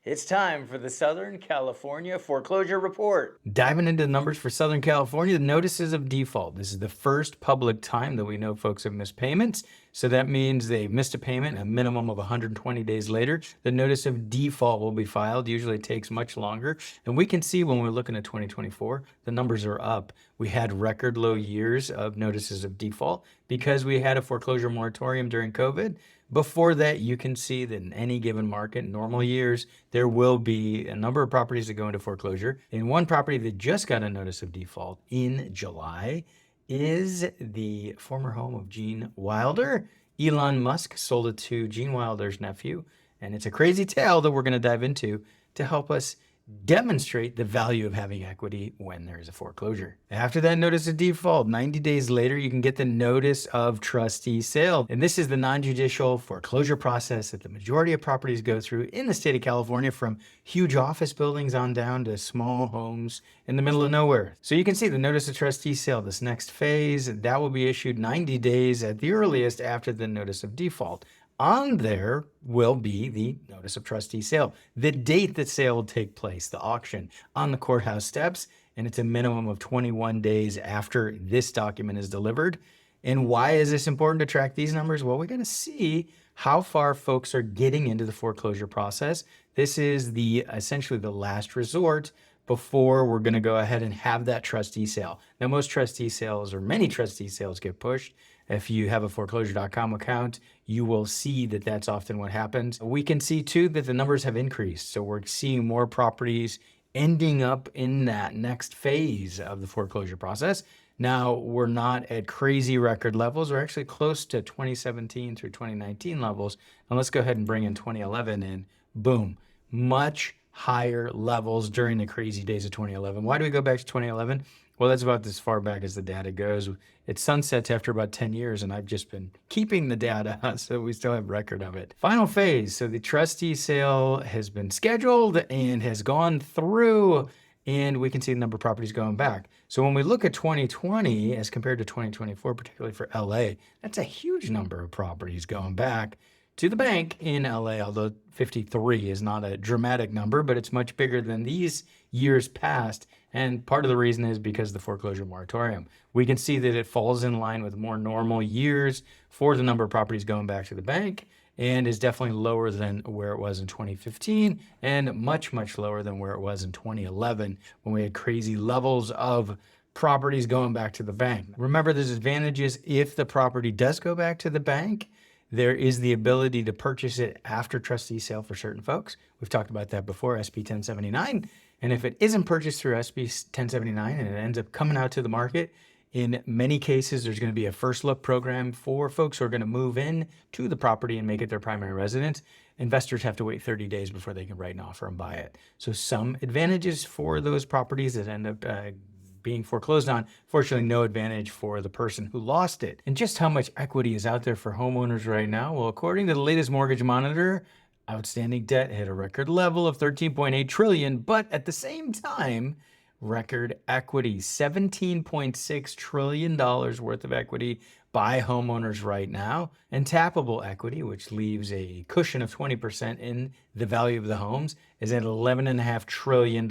It's time for the Southern California Foreclosure Report. Diving into the numbers for Southern California, the notices of default. This is the first public time that we know folks have missed payments. So that means they missed a payment a minimum of 120 days later. The notice of default will be filed. Usually it takes much longer. And we can see when we're looking at 2024, the numbers are up. We had record low years of notices of default because we had a foreclosure moratorium during COVID. Before that, you can see that in any given market, normal years, there will be a number of properties that go into foreclosure. And one property that just got a notice of default in July is the former home of Gene Wilder. Elon Musk sold it to Gene Wilder's nephew. And it's a crazy tale that we're going to dive into to help us demonstrate the value of having equity when there's a foreclosure. After that notice of default, 90 days later, you can get the notice of trustee sale. And this is the non-judicial foreclosure process that the majority of properties go through in the state of California, from huge office buildings on down to small homes in the middle of nowhere. So you can see the notice of trustee sale, this next phase, that will be issued 90 days at the earliest after the notice of default. On there will be the notice of trustee sale, the date that sale will take place, the auction on the courthouse steps, and it's a minimum of 21 days after this document is delivered. And why is this important to track these numbers? Well, we're going to see how far folks are getting into the foreclosure process. This is essentially the last resort before we're going to go ahead and have that trustee sale. Now, most trustee sales, or many trustee sales, get pushed. If you have a foreclosure.com account, you will see that that's often what happens. We can see too that the numbers have increased. So we're seeing more properties ending up in that next phase of the foreclosure process. Now, we're not at crazy record levels. We're actually close to 2017 through 2019 levels. And let's go ahead and bring in 2011 in. Boom, much higher levels during the crazy days of 2011. Why do we go back to 2011? Well, that's about as far back as the data goes. It sunsets after about 10 years, and I've just been keeping the data, so we still have record of it. Final phase. So the trustee sale has been scheduled and has gone through, and we can see the number of properties going back. So when we look at 2020 as compared to 2024, particularly for LA, that's a huge number of properties going back to the bank in LA, although 53 is not a dramatic number, but it's much bigger than these years past. And part of the reason is because of the foreclosure moratorium. We can see that it falls in line with more normal years for the number of properties going back to the bank, and is definitely lower than where it was in 2015 and much, much lower than where it was in 2011 when we had crazy levels of properties going back to the bank. Remember, there's advantages if the property does go back to the bank. There is the ability to purchase it after trustee sale for certain folks. We've talked about that before, SB 1079. And if it isn't purchased through SB 1079 and it ends up coming out to the market, in many cases, there's going to be a first look program for folks who are going to move in to the property and make it their primary residence. Investors have to wait 30 days before they can write an offer and buy it. So some advantages for those properties that end up being foreclosed on. Fortunately, no advantage for the person who lost it. And just how much equity is out there for homeowners right now? Well, according to the latest mortgage monitor, outstanding debt hit a record level of 13.8 trillion, but at the same time, record equity, $17.6 trillion worth of equity by homeowners right now, and tappable equity, which leaves a cushion of 20% in the value of the homes, is at $11.5 trillion.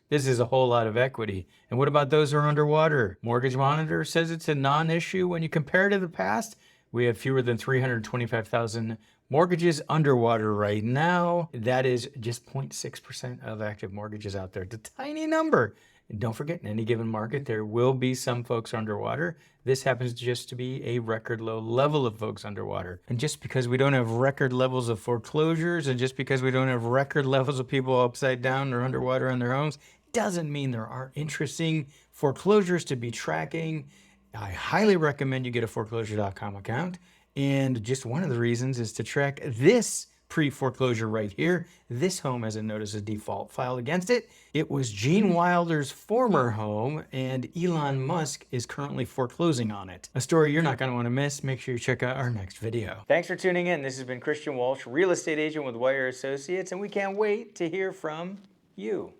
This is a whole lot of equity. And what about those who are underwater? Mortgage Monitor says it's a non-issue. When you compare to the past, we have fewer than 325,000 mortgages underwater right now. That is just 0.6% of active mortgages out there. It's a tiny number. And don't forget, in any given market, there will be some folks underwater. This happens just to be a record low level of folks underwater. And just because we don't have record levels of foreclosures, and just because we don't have record levels of people upside down or underwater on their homes, doesn't mean there aren't interesting foreclosures to be tracking. I highly recommend you get a foreclosure.com account. And just one of the reasons is to track this pre-foreclosure right here. This home has a notice of default filed against it. It was Gene Wilder's former home, and Elon Musk is currently foreclosing on it. A story you're not going to want to miss. Make sure you check out our next video. Thanks for tuning in. This has been Christian Walsh, real estate agent with Wire Associates, and we can't wait to hear from you.